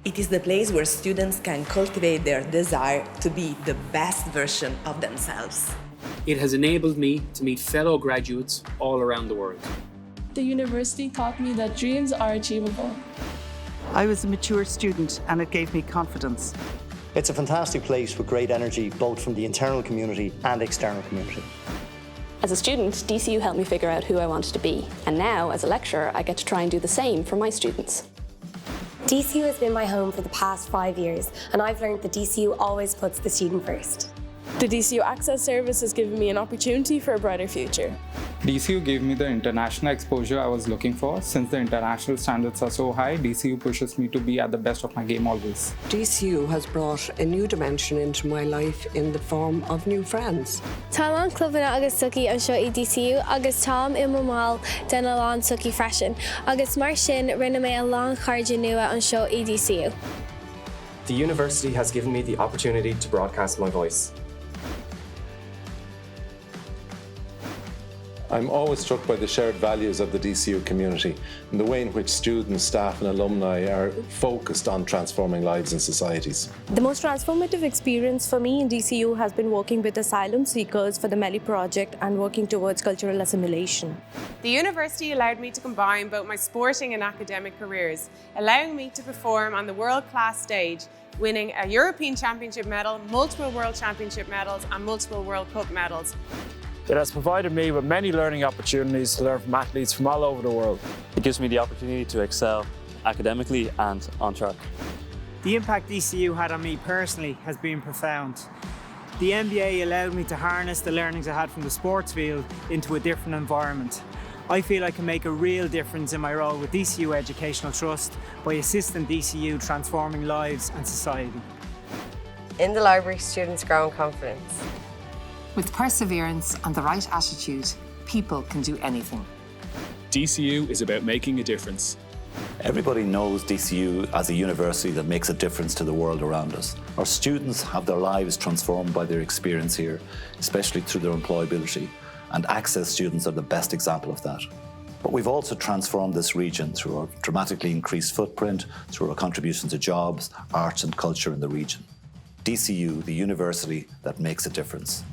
It is the place where students can cultivate their desire to be the best version of themselves. It has enabled me to meet fellow graduates all around the world. The university taught me that dreams are achievable. I was a mature student and it gave me confidence. It's a fantastic place with great energy, both from the internal community and external community. As a student, DCU helped me figure out who I wanted to be. And now, as a lecturer, I get to try and do the same for my students. DCU has been my home for the past 5 years, and I've learned that DCU always puts the student first. The DCU Access Service has given me an opportunity for a brighter future. DCU gave me the international exposure I was looking for. Since the international standards are so high, DCU pushes me to be at the best of my game always. DCU has brought a new dimension into my life in the form of new friends. Tá an clubban agus suki an seo i DCU agus tám I má den a lán suki freisin, agus mar sin rinne mé a lán chairde nua an seo i DCU. The university has given me the opportunity to broadcast my voice. I'm always struck by the shared values of the DCU community and the way in which students, staff and alumni are focused on transforming lives and societies. The most transformative experience for me in DCU has been working with asylum seekers for the MELI project and working towards cultural assimilation. The university allowed me to combine both my sporting and academic careers, allowing me to perform on the world-class stage, winning a European Championship medal, multiple World Championship medals and multiple World Cup medals. It has provided me with many learning opportunities to learn from athletes from all over the world. It gives me the opportunity to excel academically and on track. The impact DCU had on me personally has been profound. The MBA allowed me to harness the learnings I had from the sports field into a different environment. I feel I can make a real difference in my role with DCU Educational Trust by assisting DCU transforming lives and society. In the library, students grow in confidence. With perseverance and the right attitude, people can do anything. DCU is about making a difference. Everybody knows DCU as a university that makes a difference to the world around us. Our students have their lives transformed by their experience here, especially through their employability, and Access students are the best example of that. But we've also transformed this region through our dramatically increased footprint, through our contribution to jobs, arts and culture in the region. DCU, the university that makes a difference.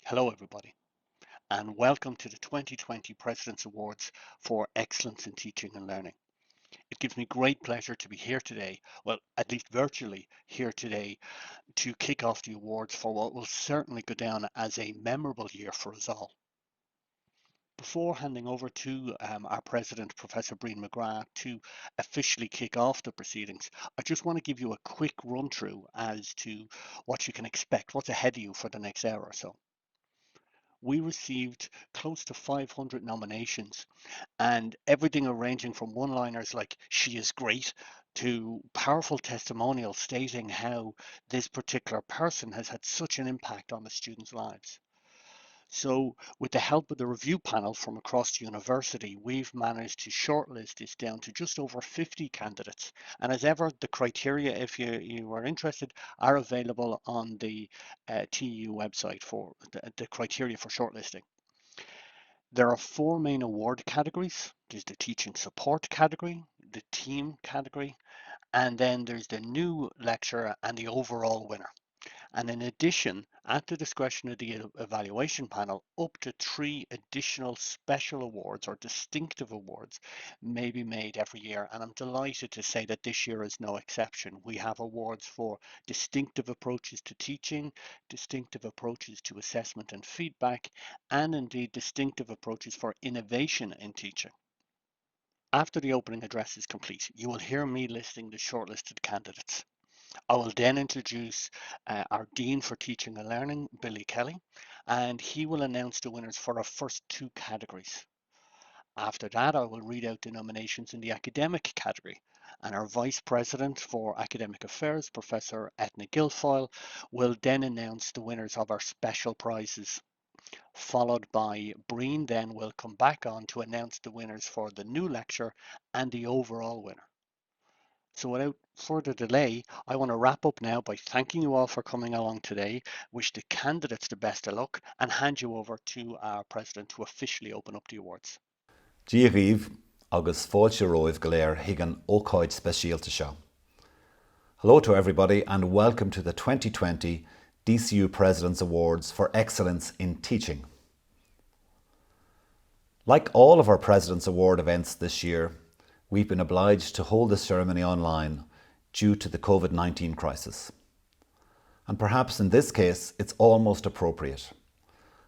Hello everybody, and welcome to the 2020 President's Awards for Excellence in Teaching and Learning. It gives me great pleasure to be here today, well, at least virtually here today, to kick off the awards for what will certainly go down as a memorable year for us all. Before handing over to our President, Professor Breen McGrath, to officially kick off the proceedings, I just want to give you a quick run through as to what you can expect, what's ahead of you for the next hour or so. We received close to 500 nominations, and everything ranging from one-liners like "she is great" to powerful testimonials stating how this particular person has had such an impact on the students' lives. So with the help of the review panel from across the university, we've managed to shortlist this down to just over 50 candidates. And as ever, the criteria, if you are interested, are available on the TU website for the criteria for shortlisting. There are 4 main award categories. There's the teaching support category, the team category, and then there's the new lecturer and the overall winner. And in addition, at the discretion of the evaluation panel, up to 3 additional special awards or distinctive awards may be made every year. And I'm delighted to say that this year is no exception. We have awards for distinctive approaches to teaching, distinctive approaches to assessment and feedback, and indeed distinctive approaches for innovation in teaching. After the opening address is complete, you will hear me listing the shortlisted candidates. I will then introduce our Dean for Teaching and Learning, Billy Kelly, and he will announce the winners for our first 2 categories. After that, I will read out the nominations in the academic category, and our Vice President for Academic Affairs, Professor Etna Guilfoyle, will then announce the winners of our special prizes. Followed by Breen then will come back on to announce the winners for the new lecture and the overall winner. So without further delay, I want to wrap up now by thanking you all for coming along today, wish the candidates the best of luck, and hand you over to our President to officially open up the awards. Díomh agus fáilte roimh go léir higan ócáid speisialta seo. Hello to everybody and welcome to the 2020 DCU President's Awards for Excellence in Teaching. Like all of our President's Award events this year, we've been obliged to hold this ceremony online due to the COVID-19 crisis. And perhaps in this case, it's almost appropriate.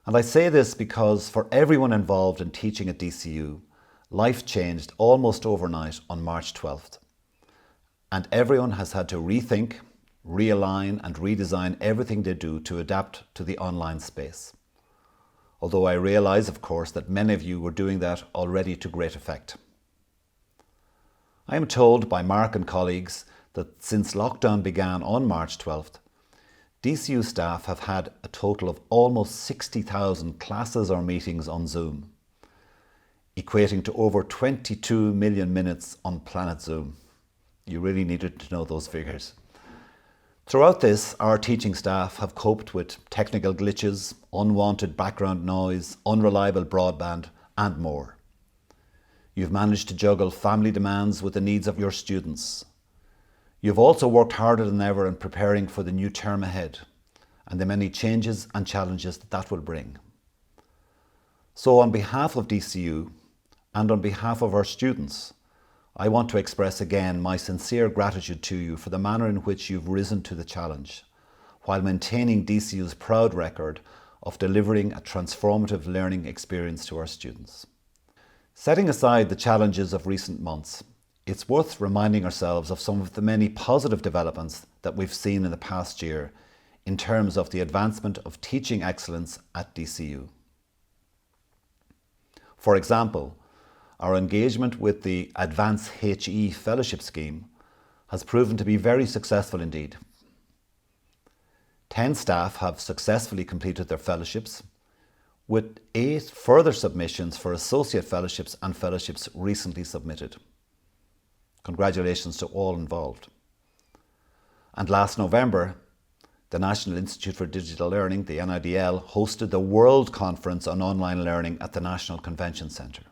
And I say this because for everyone involved in teaching at DCU, life changed almost overnight on March 12th. And everyone has had to rethink, realign and redesign everything they do to adapt to the online space. Although I realise, of course, that many of you were doing that already to great effect. I am told by Mark and colleagues that since lockdown began on March 12th, DCU staff have had a total of almost 60,000 classes or meetings on Zoom, equating to over 22 million minutes on Planet Zoom. You really needed to know those figures. Throughout this, our teaching staff have coped with technical glitches, unwanted background noise, unreliable broadband, and more. You've managed to juggle family demands with the needs of your students. You've also worked harder than ever in preparing for the new term ahead and the many changes and challenges that will bring. So on behalf of DCU and on behalf of our students, I want to express again my sincere gratitude to you for the manner in which you've risen to the challenge, while maintaining DCU's proud record of delivering a transformative learning experience to our students. Setting aside the challenges of recent months, it's worth reminding ourselves of some of the many positive developments that we've seen in the past year in terms of the advancement of teaching excellence at DCU. For example, our engagement with the Advance HE Fellowship Scheme has proven to be very successful indeed. 10 staff have successfully completed their fellowships, with 8 further submissions for associate fellowships and fellowships recently submitted. Congratulations to all involved. And last November, the National Institute for Digital Learning, the NIDL, hosted the World Conference on Online Learning at the National Convention Centre.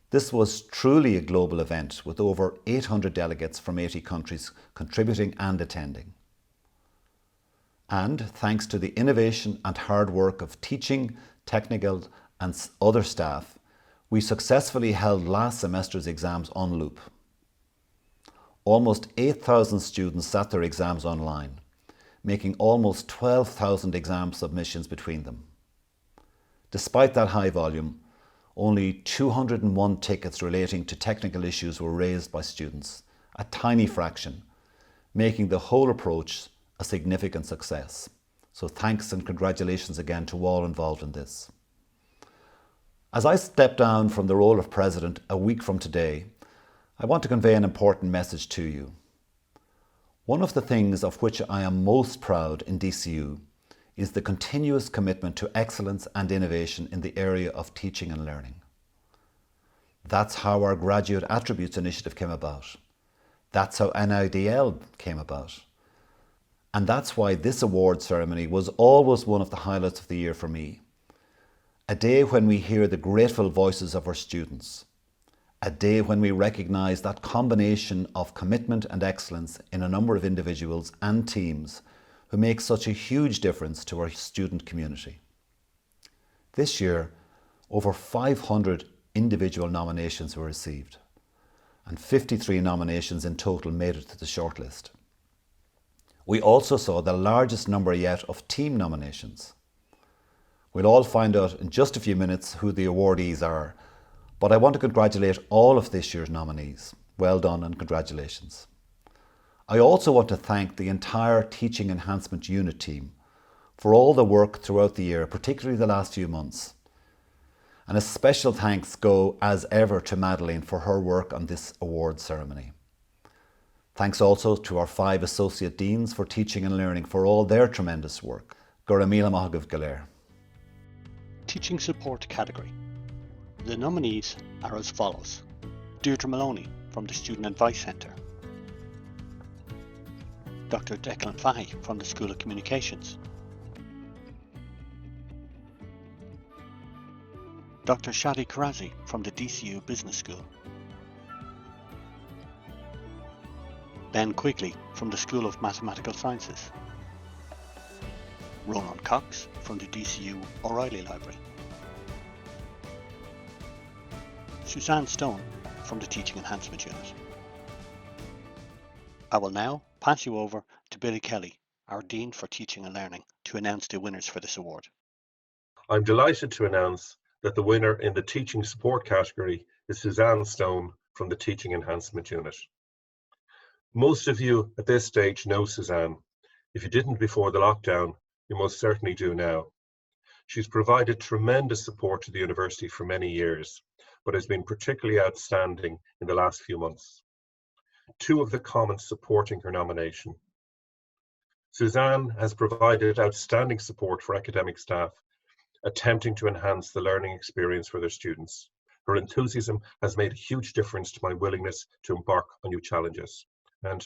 This was truly a global event with over 800 delegates from 80 countries contributing and attending. And thanks to the innovation and hard work of teaching, technical and other staff, we successfully held last semester's exams on loop. Almost 8,000 students sat their exams online, making almost 12,000 exam submissions between them. Despite that high volume, only 201 tickets relating to technical issues were raised by students, a tiny fraction, making the whole approach a significant success. So thanks and congratulations again to all involved in this. As I step down from the role of President a week from today, I want to convey an important message to you. One of the things of which I am most proud in DCU is the continuous commitment to excellence and innovation in the area of teaching and learning. That's how our Graduate Attributes Initiative came about. That's how NIDL came about. And that's why this award ceremony was always one of the highlights of the year for me. A day when we hear the grateful voices of our students. A day when we recognise that combination of commitment and excellence in a number of individuals and teams who make such a huge difference to our student community. This year, over 500 individual nominations were received, and 53 nominations in total made it to the shortlist. We also saw the largest number yet of team nominations. We'll all find out in just a few minutes who the awardees are, but I want to congratulate all of this year's nominees. Well done and congratulations. I also want to thank the entire Teaching Enhancement Unit team for all the work throughout the year, particularly the last few months. And a special thanks go, as ever, to Madeleine for her work on this award ceremony. Thanks also to our 5 Associate Deans for Teaching and Learning for all their tremendous work. Gur míle maith agaibh go léir. Teaching Support category. The nominees are as follows. Deirdre Maloney from the Student Advice Centre, Dr. Declan Fahey from the School of Communications, Dr. Shadi Karazi from the DCU Business School, Ben Quigley from the School of Mathematical Sciences, Ronan Cox from the DCU O'Reilly Library, Suzanne Stone from the Teaching Enhancement Unit. I will now pass you over to Billy Kelly, our Dean for Teaching and Learning, to announce the winners for this award. I'm delighted to announce that the winner in the Teaching Support category is Suzanne Stone from the Teaching Enhancement Unit. Most of you at this stage know Suzanne. If you didn't before the lockdown, you most certainly do now. She's provided tremendous support to the university for many years, but has been particularly outstanding in the last few months. Two of the comments supporting her nomination. Suzanne has provided outstanding support for academic staff attempting to enhance the learning experience for their students. Her enthusiasm has made a huge difference to my willingness to embark on new challenges. And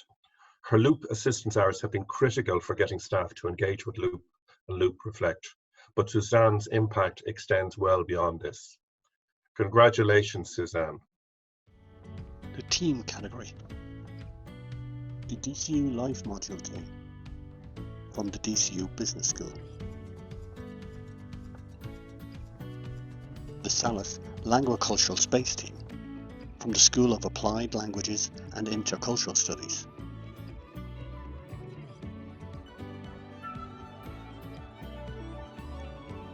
her Loop assistance hours have been critical for getting staff to engage with Loop and Loop Reflect, but Suzanne's impact extends well beyond this. Congratulations, Suzanne. The team category. The DCU Life module team from the DCU Business School. The Salus Languacultural Space team from the School of Applied Languages and Intercultural Studies.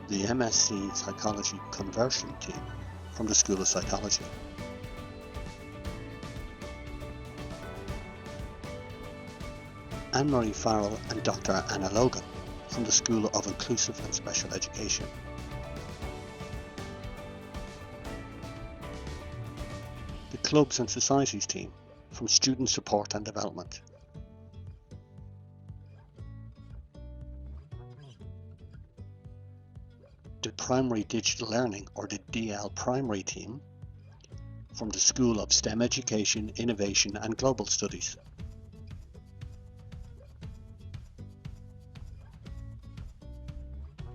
The MSc Psychology Conversion team from the School of Psychology. Anne-Marie Farrell and Dr. Anna Logan from the School of Inclusive and Special Education. The Clubs and Societies team from Student Support and Development. The Primary Digital Learning, or the DL Primary team from the School of STEM Education, Innovation and Global Studies.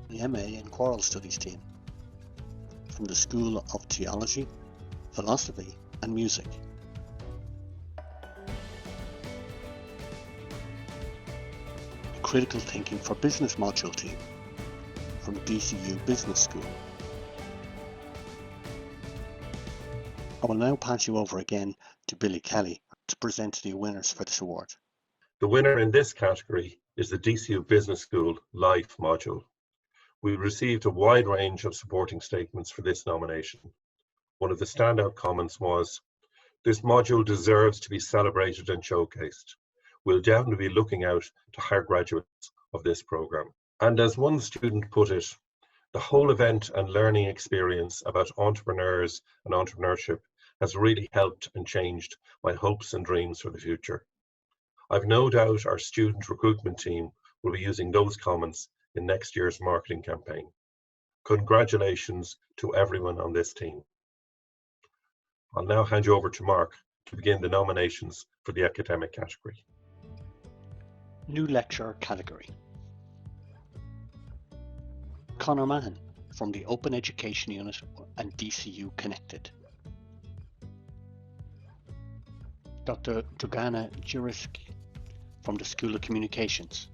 The MA in Choral Studies team from the School of Theology, Philosophy and Music. The Critical Thinking for Business module team from DCU Business School. I will now pass you over again to Billy Kelly to present the winners for this award. The winner in this category is the DCU Business School Life module. We received a wide range of supporting statements for this nomination. One of the standout comments was, "This module deserves to be celebrated and showcased. We'll definitely be looking out to hire graduates of this program." And as one student put it, the whole event and learning experience about entrepreneurs and entrepreneurship has really helped and changed my hopes and dreams for the future. I've no doubt our student recruitment team will be using those comments in next year's marketing campaign. Congratulations to everyone on this team. I'll now hand you over to Mark to begin the nominations for the academic category. New lecture category. Conor Mahon from the Open Education Unit and DCU Connected. Dr. Dragana Juriski from the School of Communications.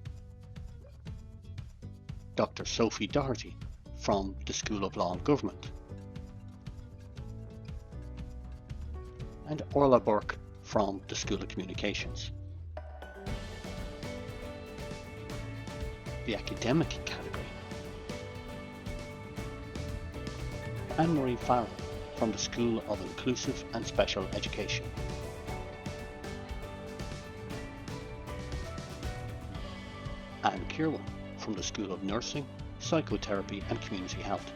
Dr. Sophie Doherty from the School of Law and Government. And Orla Burke from the School of Communications. The academic category. Anne-Marie Farrell from the School of Inclusive and Special Education. Anne Kirwan from the School of Nursing, Psychotherapy and Community Health.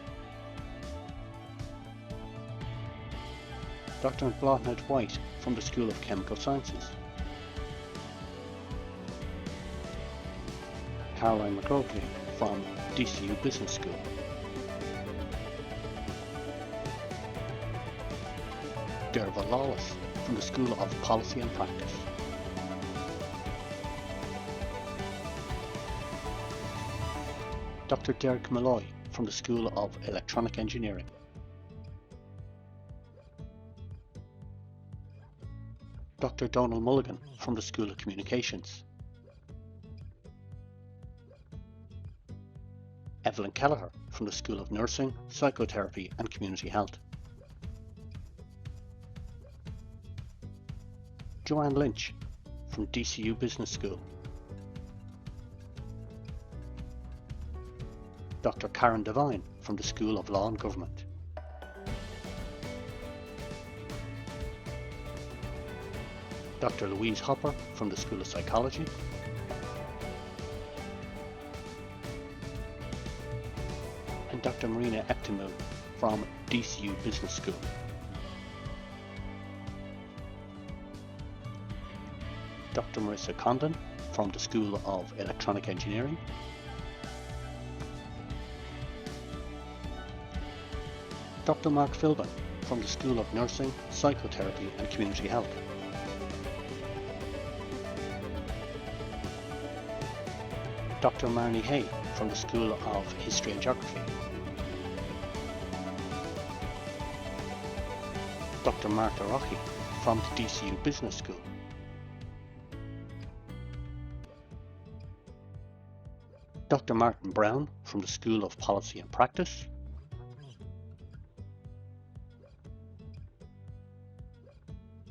Dr. Blotnett White from the School of Chemical Sciences. Caroline McGroghley from DCU Business School. Derva Lawless from the School of Policy and Practice. Dr. Derek Malloy from the School of Electronic Engineering. Dr. Donald Mulligan from the School of Communications. Evelyn Kelleher from the School of Nursing, Psychotherapy and Community Health. Joanne Lynch from DCU Business School. Dr. Karen Devine from the School of Law and Government. Dr. Louise Hopper from the School of Psychology. And Dr. Marina Eptimou from DCU Business School. Dr. Marissa Condon from the School of Electronic Engineering. Dr. Mark Philbin from the School of Nursing, Psychotherapy and Community Health. Dr. Marnie Hay from the School of History and Geography. Dr. Martha Rocky from the DCU Business School. Dr. Martin Brown from the School of Policy and Practice.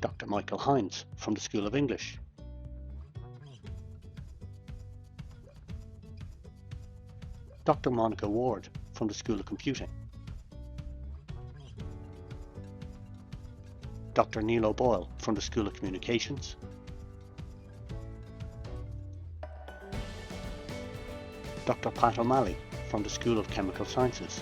Dr. Michael Hines from the School of English. Dr. Monica Ward from the School of Computing. Dr. Neil O'Boyle from the School of Communications. Dr. Pat O'Malley from the School of Chemical Sciences.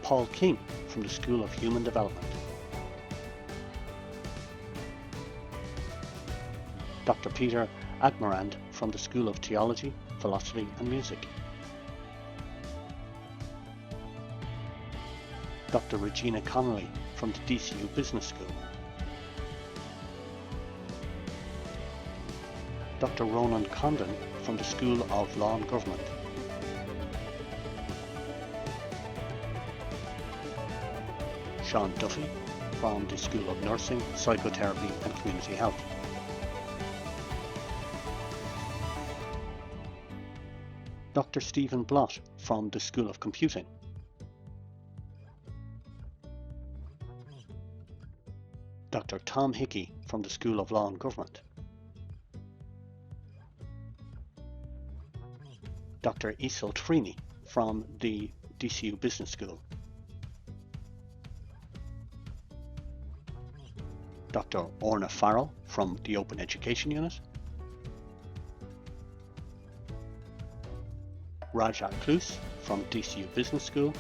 Paul King from the School of Human Development. Dr. Peter Agmarand from the School of Theology, Philosophy and Music. Dr. Regina Connolly from the DCU Business School. Dr. Ronan Condon from the School of Law and Government. Sean Duffy from the School of Nursing, Psychotherapy and Community Health. Dr. Stephen Blott from the School of Computing. Dr. Tom Hickey from the School of Law and Government. Dr. Isolt Freeney from the DCU Business School. Dr. Orna Farrell from the Open Education Unit. Raja Klus from DCU Business School.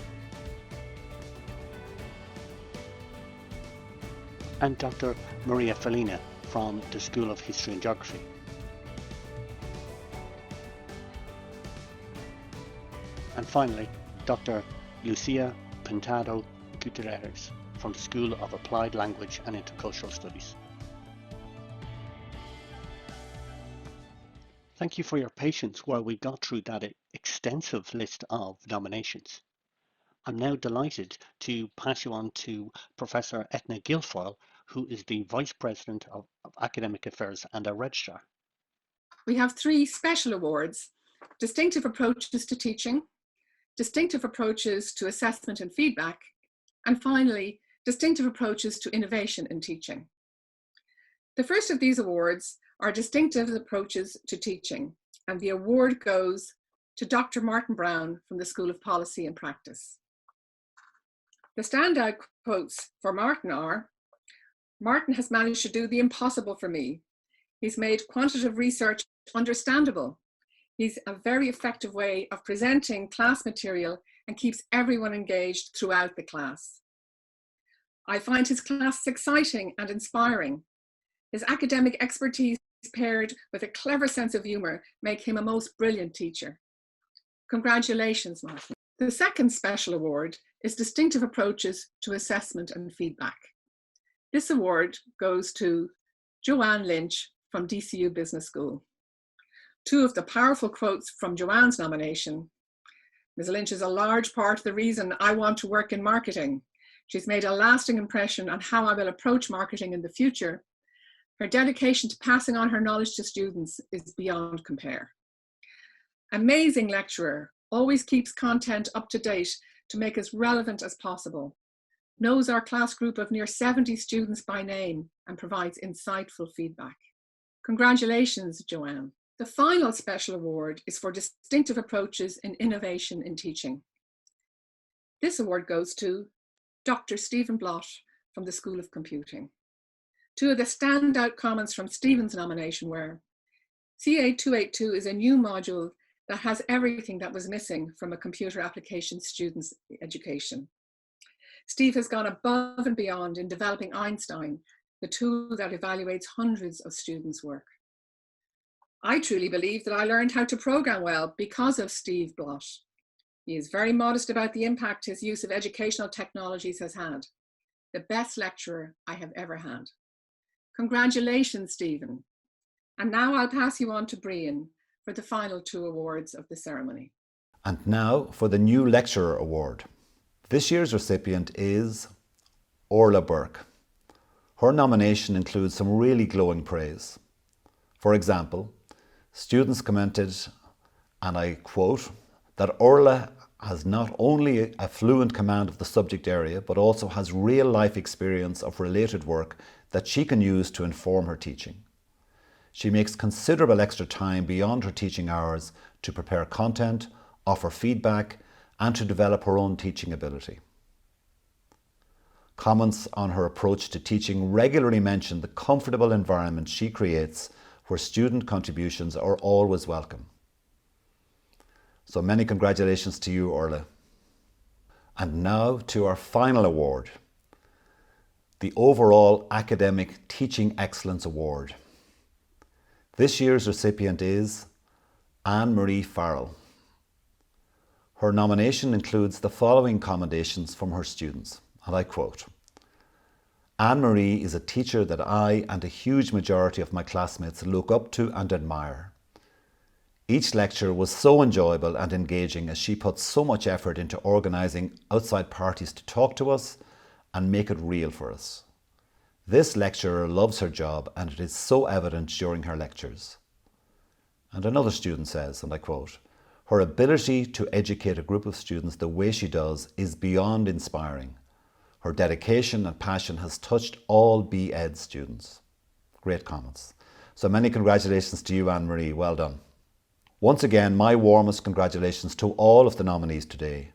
And Dr. Maria Felina from the School of History and Geography. And finally, Dr. Lucia Pintado Gutierrez from the School of Applied Language and Intercultural Studies. Thank you for your patience while we got through that extensive list of nominations. I'm now delighted to pass you on to Professor Etna Guilfoyle, who is the Vice President of Academic Affairs and our Registrar. We have 3 special awards: Distinctive Approaches to Teaching, Distinctive Approaches to Assessment and Feedback, and finally, Distinctive Approaches to Innovation in Teaching. The first of these awards are Distinctive Approaches to Teaching, and the award goes to Dr. Martin Brown from the School of Policy and Practice. The standout quotes for Martin are, "Martin has managed to do the impossible for me. He's made quantitative research understandable. He's a very effective way of presenting class material and keeps everyone engaged throughout the class. I find his class exciting and inspiring. His academic expertise paired with a clever sense of humor make him a most brilliant teacher." Congratulations, Martin. The second special award is Distinctive Approaches to Assessment and Feedback. This award goes to Joanne Lynch from DCU Business School. Two of the powerful quotes from Joanne's nomination. Ms. Lynch is a large part of the reason I want to work in marketing. She's made a lasting impression on how I will approach marketing in the future. Her dedication to passing on her knowledge to students is beyond compare. Amazing lecturer, always keeps content up to date to make as relevant as possible, knows our class group of near 70 students by name and provides insightful feedback. Congratulations, Joanne. The final special award is for distinctive approaches in innovation in teaching. This award goes to Dr. Stephen Blott from the School of Computing. Two of the standout comments from Stephen's nomination were, CA282 is a new module that has everything that was missing from a computer application student's education. Steve has gone above and beyond in developing Einstein, the tool that evaluates hundreds of students' work. I truly believe that I learned how to program well because of Steve Blott. He is very modest about the impact his use of educational technologies has had. The best lecturer I have ever had. Congratulations, Stephen. And now I'll pass you on to Brian for the final two awards of the ceremony. And now for the new Lecturer Award. This year's recipient is Orla Burke. Her nomination includes some really glowing praise. For example, students commented, and I quote, that Orla has not only a fluent command of the subject area, but also has real life experience of related work that she can use to inform her teaching. She makes considerable extra time beyond her teaching hours to prepare content, offer feedback, and to develop her own teaching ability. Comments on her approach to teaching regularly mention the comfortable environment she creates where student contributions are always welcome. So many congratulations to you, Orla. And now to our final award, the Overall Academic Teaching Excellence Award. This year's recipient is Anne-Marie Farrell. Her nomination includes the following commendations from her students, and I quote, Anne-Marie is a teacher that I and a huge majority of my classmates look up to and admire. Each lecture was so enjoyable and engaging as she put so much effort into organising outside parties to talk to us and make it real for us. This lecturer loves her job and it is so evident during her lectures. And another student says, and I quote, her ability to educate a group of students the way she does is beyond inspiring. Her dedication and passion has touched all B.Ed students. Great comments. So many congratulations to you, Anne-Marie. Well done. Once again, my warmest congratulations to all of the nominees today,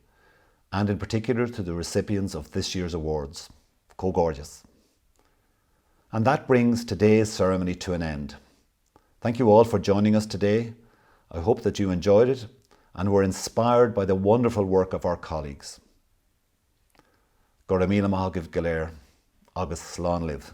and in particular to the recipients of this year's awards. Go gorgeous. And that brings today's ceremony to an end. Thank you all for joining us today. I hope that you enjoyed it and were inspired by the wonderful work of our colleagues. Go raibh míle maith agaibh go léir, agus slán libh.